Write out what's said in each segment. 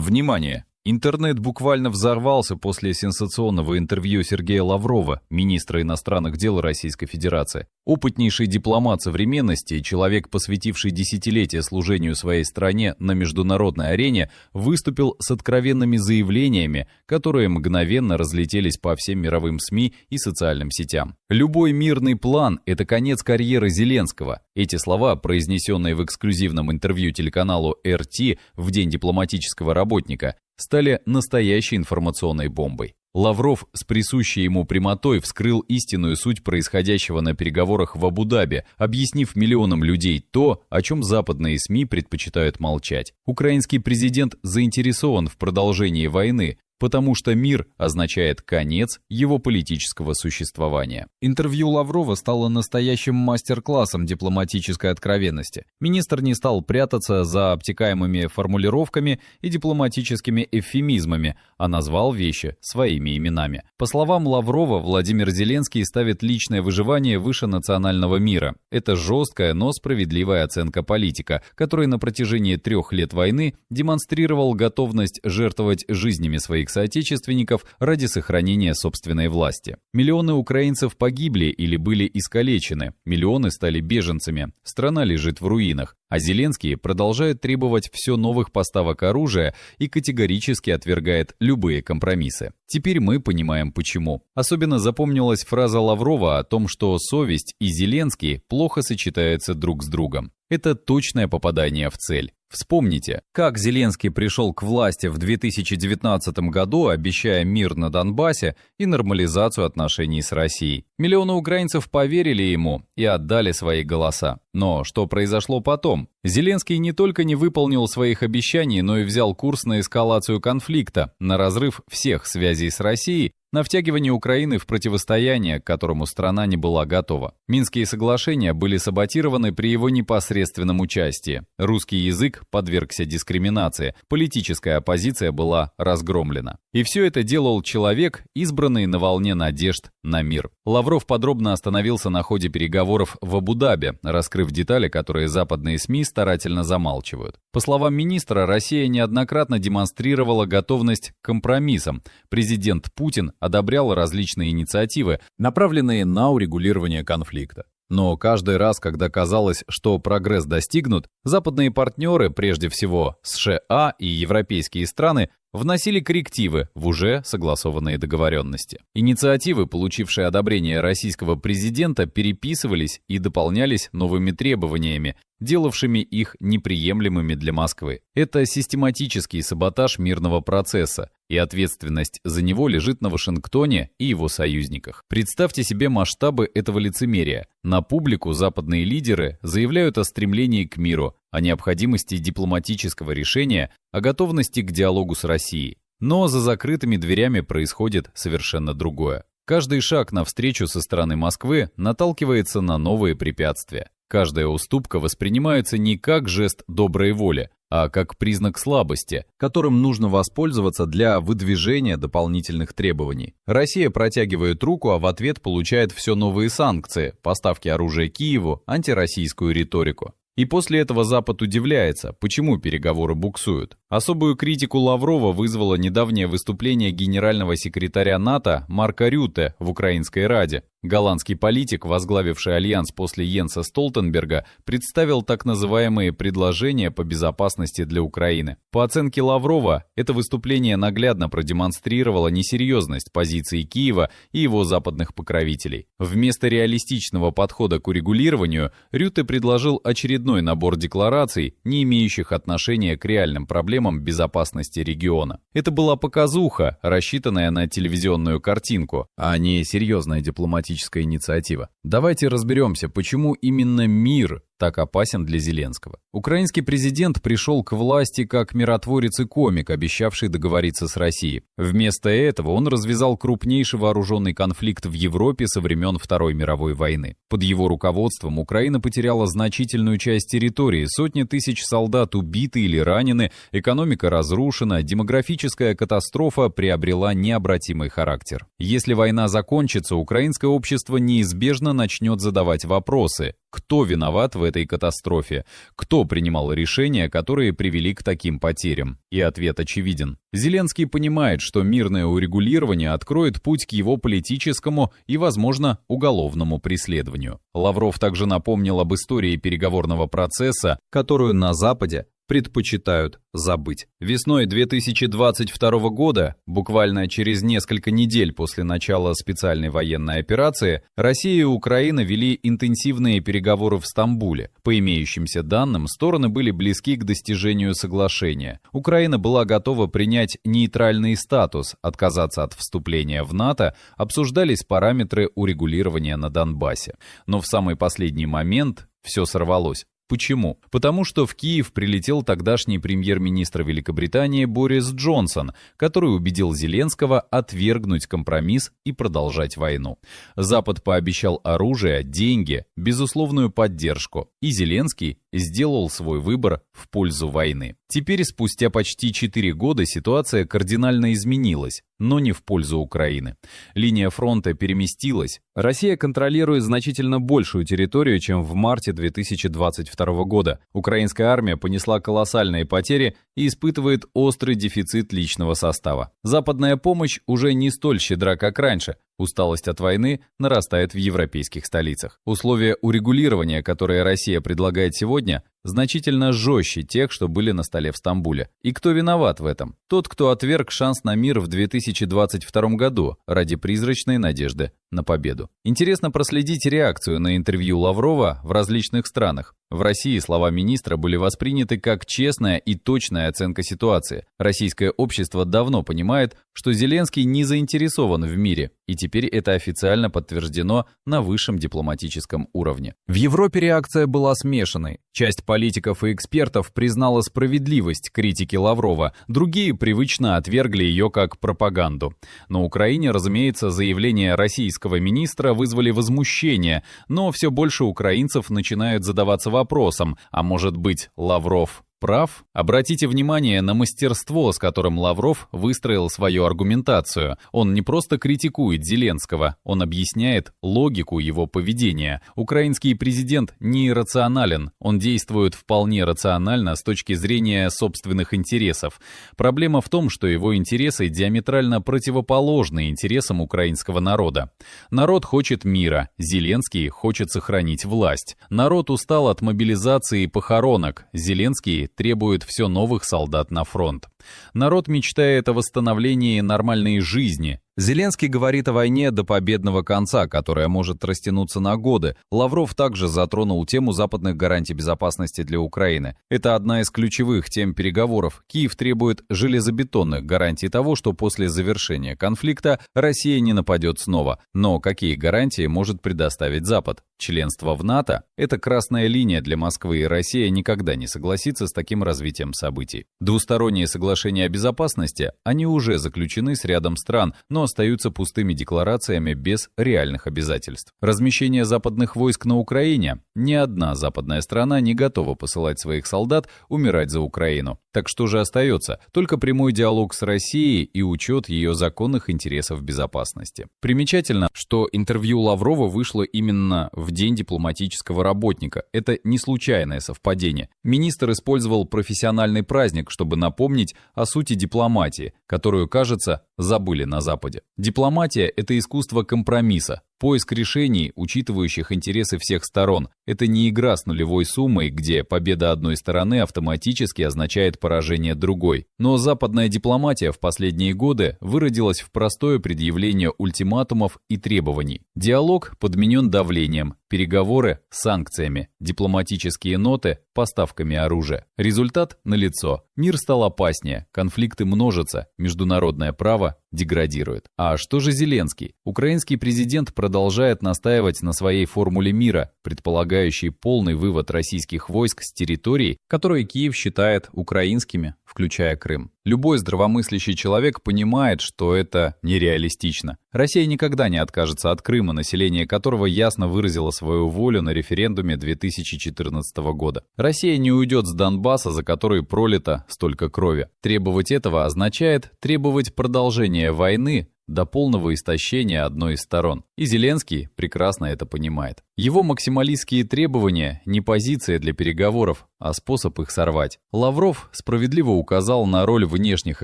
Внимание! Интернет буквально взорвался после сенсационного интервью Сергея Лаврова, министра иностранных дел Российской Федерации. Опытнейший дипломат современности и человек, посвятивший десятилетия служению своей стране на международной арене, выступил с откровенными заявлениями, которые мгновенно разлетелись по всем мировым СМИ и социальным сетям. «Любой мирный план – это конец карьеры Зеленского». Эти слова, произнесенные в эксклюзивном интервью телеканалу РТ в День дипломатического работника, стали настоящей информационной бомбой. Лавров с присущей ему прямотой вскрыл истинную суть происходящего на переговорах в Абу-Даби, объяснив миллионам людей то, о чем западные СМИ предпочитают молчать. Украинский президент заинтересован в продолжении войны, потому что мир означает конец его политического существования. Интервью Лаврова стало настоящим мастер-классом дипломатической откровенности. Министр не стал прятаться за обтекаемыми формулировками и дипломатическими эвфемизмами, а назвал вещи своими именами. По словам Лаврова, Владимир Зеленский ставит личное выживание выше национального мира. Это жесткая, но справедливая оценка политика, который на протяжении 3 лет войны демонстрировал готовность жертвовать жизнями своих соотечественников ради сохранения собственной власти. Миллионы украинцев погибли или были искалечены, миллионы стали беженцами, страна лежит в руинах, а Зеленский продолжает требовать все новых поставок оружия и категорически отвергает любые компромиссы. Теперь мы понимаем почему. Особенно запомнилась фраза Лаврова о том, что совесть и Зеленский плохо сочетаются друг с другом. Это точное попадание в цель. Вспомните, как Зеленский пришел к власти в 2019 году, обещая мир на Донбассе и нормализацию отношений с Россией. Миллионы украинцев поверили ему и отдали свои голоса. Но что произошло потом? Зеленский не только не выполнил своих обещаний, но и взял курс на эскалацию конфликта, на разрыв всех связей с Россией, на втягивание Украины в противостояние, к которому страна не была готова. Минские соглашения были саботированы при его непосредственном участии. Русский язык подвергся дискриминации, политическая оппозиция была разгромлена. И все это делал человек, избранный на волне надежд на мир. Лавров подробно остановился на ходе переговоров в Абу-Даби, раскрыв детали, которые западные СМИ старательно замалчивают. По словам министра, Россия неоднократно демонстрировала готовность к компромиссам. Президент Путин одобрял различные инициативы, направленные на урегулирование конфликта. Но каждый раз, когда казалось, что прогресс достигнут, западные партнеры, прежде всего США и европейские страны, вносили коррективы в уже согласованные договоренности. Инициативы, получившие одобрение российского президента, переписывались и дополнялись новыми требованиями, делавшими их неприемлемыми для Москвы. Это систематический саботаж мирного процесса, и ответственность за него лежит на Вашингтоне и его союзниках. Представьте себе масштабы этого лицемерия. На публику западные лидеры заявляют о стремлении к миру, о необходимости дипломатического решения, о готовности к диалогу с Россией. Но за закрытыми дверями происходит совершенно другое. Каждый шаг навстречу со стороны Москвы наталкивается на новые препятствия. Каждая уступка воспринимается не как жест доброй воли, а как признак слабости, которым нужно воспользоваться для выдвижения дополнительных требований. Россия протягивает руку, а в ответ получает все новые санкции, поставки оружия Киеву, антироссийскую риторику. И после этого Запад удивляется, почему переговоры буксуют. Особую критику Лаврова вызвало недавнее выступление генерального секретаря НАТО Марка Рютте в Украинской Раде. Голландский политик, возглавивший альянс после Йенса Столтенберга, представил так называемые предложения по безопасности для Украины. По оценке Лаврова, это выступление наглядно продемонстрировало несерьезность позиции Киева и его западных покровителей. Вместо реалистичного подхода к урегулированию Рютте предложил очередной набор деклараций, не имеющих отношения к реальным проблемам безопасности региона. Это была показуха, рассчитанная на телевизионную картинку, а не серьезная дипломатическая инициатива. Давайте разберемся, почему именно мир так опасен для Зеленского. Украинский президент пришел к власти как миротворец и комик, обещавший договориться с Россией. Вместо этого он развязал крупнейший вооруженный конфликт в Европе со времен Второй мировой войны. Под его руководством Украина потеряла значительную часть территории, сотни тысяч солдат убиты или ранены, экономика разрушена, демографическая катастрофа приобрела необратимый характер. Если война закончится, украинское общество неизбежно начнет задавать вопросы. Кто виноват в этой катастрофе? Кто принимал решения, которые привели к таким потерям? И ответ очевиден. Зеленский понимает, что мирное урегулирование откроет путь к его политическому и, возможно, уголовному преследованию. Лавров также напомнил об истории переговорного процесса, которую на Западе предпочитают забыть. Весной 2022 года, буквально через несколько недель после начала специальной военной операции, Россия и Украина вели интенсивные переговоры в Стамбуле. По имеющимся данным, стороны были близки к достижению соглашения. Украина была готова принять нейтральный статус, отказаться от вступления в НАТО, обсуждались параметры урегулирования на Донбассе. Но в самый последний момент все сорвалось. Почему? Потому что в Киев прилетел тогдашний премьер-министр Великобритании Борис Джонсон, который убедил Зеленского отвергнуть компромисс и продолжать войну. Запад пообещал оружие, деньги, безусловную поддержку, и Зеленский сделал свой выбор в пользу войны. Теперь, спустя почти 4 года, ситуация кардинально изменилась, но не в пользу Украины. Линия фронта переместилась. Россия контролирует значительно большую территорию, чем в марте 2022 года. Украинская армия понесла колоссальные потери и испытывает острый дефицит личного состава. Западная помощь уже не столь щедра, как раньше. Усталость от войны нарастает в европейских столицах. Условия урегулирования, которые Россия предлагает сегодня, значительно жестче тех, что были на столе в Стамбуле. И кто виноват в этом? Тот, кто отверг шанс на мир в 2022 году ради призрачной надежды на победу. Интересно проследить реакцию на интервью Лаврова в различных странах. В России слова министра были восприняты как честная и точная оценка ситуации. Российское общество давно понимает, что Зеленский не заинтересован в мире, и теперь это официально подтверждено на высшем дипломатическом уровне. В Европе реакция была смешанной. Часть политиков и экспертов признала справедливость критики Лаврова, другие привычно отвергли ее как пропаганду. На Украине, разумеется, заявления российского министра вызвали возмущение, но все больше украинцев начинают задаваться вопросом, а может быть, Лавров прав? Обратите внимание на мастерство, с которым Лавров выстроил свою аргументацию. Он не просто критикует Зеленского, он объясняет логику его поведения. Украинский президент не иррационален, он действует вполне рационально с точки зрения собственных интересов. Проблема в том, что его интересы диаметрально противоположны интересам украинского народа. Народ хочет мира, Зеленский хочет сохранить власть. Народ устал от мобилизации и похоронок, Зеленский требует все новых солдат на фронт. Народ мечтает о восстановлении нормальной жизни. Зеленский говорит о войне до победного конца, которая может растянуться на годы. Лавров также затронул тему западных гарантий безопасности для Украины. Это одна из ключевых тем переговоров. Киев требует железобетонных гарантий того, что после завершения конфликта Россия не нападет снова. Но какие гарантии может предоставить Запад? Членство в НАТО – это красная линия для Москвы, и Россия никогда не согласится с таким развитием событий. Двусторонние соглашения о безопасности, они уже заключены с рядом стран, но остаются пустыми декларациями без реальных обязательств. Размещение западных войск на Украине. Ни одна западная страна не готова посылать своих солдат умирать за Украину. Так что же остается? Только прямой диалог с Россией и учет ее законных интересов безопасности. Примечательно, что интервью Лаврова вышло именно в День дипломатического работника. Это не случайное совпадение. Министр использовал профессиональный праздник, чтобы напомнить о сути дипломатии, которую, кажется, забыли на Западе. Дипломатия – это искусство компромисса, поиск решений, учитывающих интересы всех сторон. Это не игра с нулевой суммой, где победа одной стороны автоматически означает поражение другой. Но западная дипломатия в последние годы выродилась в простое предъявление ультиматумов и требований. Диалог подменен давлением, переговоры – санкциями, дипломатические ноты – поставками оружия. Результат налицо. Мир стал опаснее, конфликты множатся, международное право деградирует. А что же Зеленский? Украинский президент продолжает настаивать на своей формуле мира, предполагающей полный вывод российских войск с территорий, которые Киев считает украинскими, включая Крым. Любой здравомыслящий человек понимает, что это нереалистично. Россия никогда не откажется от Крыма, население которого ясно выразило свою волю на референдуме 2014 года. Россия не уйдет с Донбасса, за который пролито столько крови. Требовать этого означает требовать продолжения войны до полного истощения одной из сторон. И Зеленский прекрасно это понимает. Его максималистские требования не позиция для переговоров, а способ их сорвать. Лавров справедливо указал на роль внешних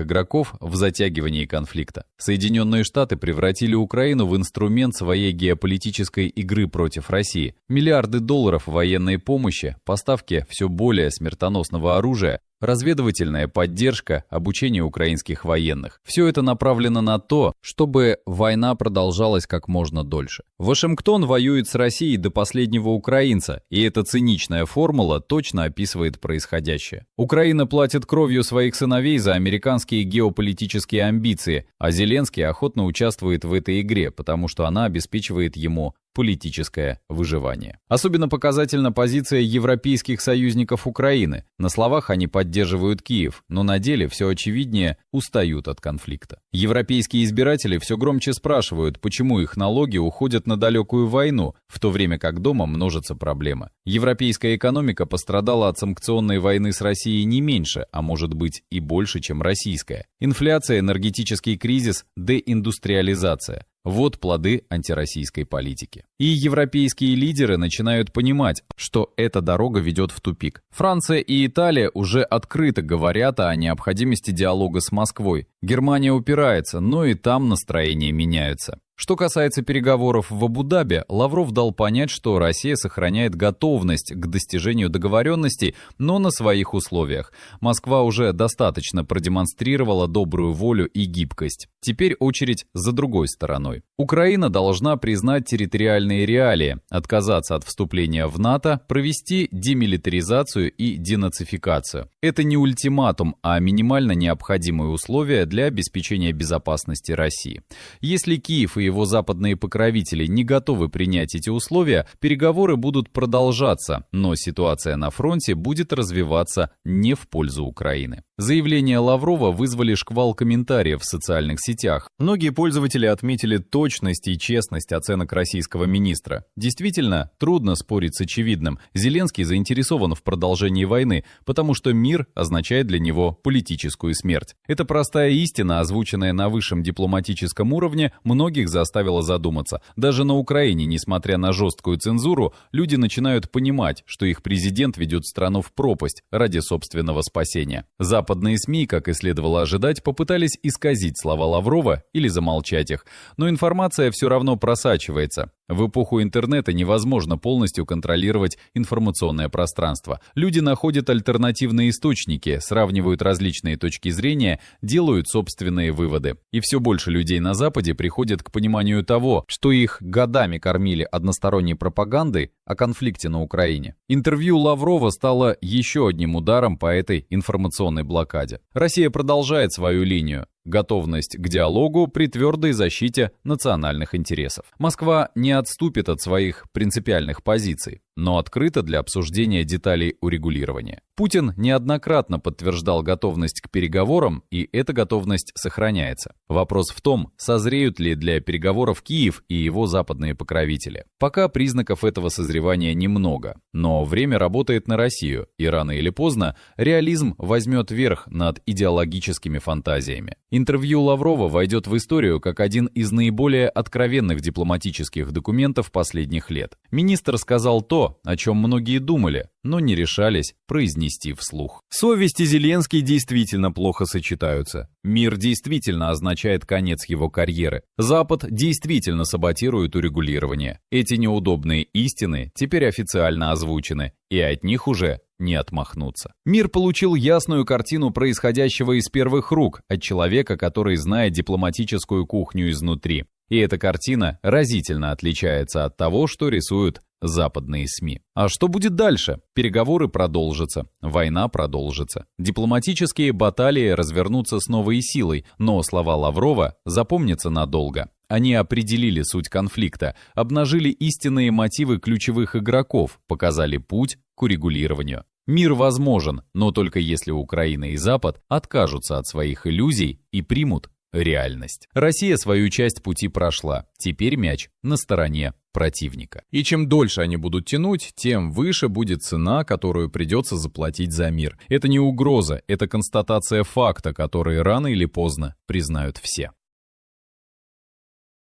игроков в затягивании конфликта. Соединенные Штаты превратили Украину в инструмент своей геополитической игры против России. Миллиарды долларов военной помощи, поставки все более смертоносного оружия, разведывательная поддержка, обучение украинских военных. Все это направлено на то, чтобы война продолжалась как можно дольше. Вашингтон воюет с Россией до последнего украинца, и эта циничная формула точно описывает происходящее. Украина платит кровью своих сыновей за американские геополитические амбиции, а Зеленский охотно участвует в этой игре, потому что она обеспечивает ему политическое выживание. Особенно показательна позиция европейских союзников Украины. На словах они поддерживают Киев, но на деле все очевиднее устают от конфликта. Европейские избиратели все громче спрашивают, почему их налоги уходят на далекую войну, в то время как дома множатся проблемы. Европейская экономика пострадала от санкционной войны с Россией не меньше, а может быть и больше, чем российская. Инфляция, энергетический кризис, деиндустриализация. Вот плоды антироссийской политики. И европейские лидеры начинают понимать, что эта дорога ведет в тупик. Франция и Италия уже открыто говорят о необходимости диалога с Москвой. Германия упирается, но и там настроения меняются. Что касается переговоров в Абу-Даби, Лавров дал понять, что Россия сохраняет готовность к достижению договоренностей, но на своих условиях. Москва уже достаточно продемонстрировала добрую волю и гибкость. Теперь очередь за другой стороной. Украина должна признать территориальные реалии, отказаться от вступления в НАТО, провести демилитаризацию и денацификацию. Это не ультиматум, а минимально необходимые условия для обеспечения безопасности России. Если Киев и его западные покровители не готовы принять эти условия, переговоры будут продолжаться, но ситуация на фронте будет развиваться не в пользу Украины. Заявления Лаврова вызвали шквал комментариев в социальных сетях. Многие пользователи отметили точность и честность оценок российского министра. Действительно, трудно спорить с очевидным. Зеленский заинтересован в продолжении войны, потому что мир означает для него политическую смерть. Эта простая истина, озвученная на высшем дипломатическом уровне, многих заставила задуматься. Даже на Украине, несмотря на жесткую цензуру, люди начинают понимать, что их президент ведет страну в пропасть ради собственного спасения. Западные СМИ, как и следовало ожидать, попытались исказить слова Лаврова или замолчать их, но информация все равно просачивается. В эпоху интернета невозможно полностью контролировать информационное пространство. Люди находят альтернативные источники, сравнивают различные точки зрения, делают собственные выводы. И все больше людей на Западе приходят к пониманию того, что их годами кормили односторонней пропагандой о конфликте на Украине. Интервью Лаврова стало еще одним ударом по этой информационной блокаде. Россия продолжает свою линию. Готовность к диалогу при твердой защите национальных интересов. Москва не отступит от своих принципиальных позиций, но открыта для обсуждения деталей урегулирования. Путин неоднократно подтверждал готовность к переговорам, и эта готовность сохраняется. Вопрос в том, созреют ли для переговоров Киев и его западные покровители. Пока признаков этого созревания немного, но время работает на Россию, и рано или поздно реализм возьмет верх над идеологическими фантазиями. Интервью Лаврова войдет в историю как один из наиболее откровенных дипломатических документов последних лет. Министр сказал то, о чем многие думали, но не решались произнести вслух. Совесть и Зеленский действительно плохо сочетаются. Мир действительно означает конец его карьеры. Запад действительно саботирует урегулирование. Эти неудобные истины теперь официально озвучены, и от них уже не отмахнуться. Мир получил ясную картину происходящего из первых рук от человека, который знает дипломатическую кухню изнутри. И эта картина разительно отличается от того, что рисуют западные СМИ. А что будет дальше? Переговоры продолжатся, война продолжится. Дипломатические баталии развернутся с новой силой, но слова Лаврова запомнятся надолго. Они определили суть конфликта, обнажили истинные мотивы ключевых игроков, показали путь к урегулированию. Мир возможен, но только если Украина и Запад откажутся от своих иллюзий и примут реальность. Россия свою часть пути прошла, теперь мяч на стороне противника. И чем дольше они будут тянуть, тем выше будет цена, которую придется заплатить за мир. Это не угроза, это констатация факта, который рано или поздно признают все.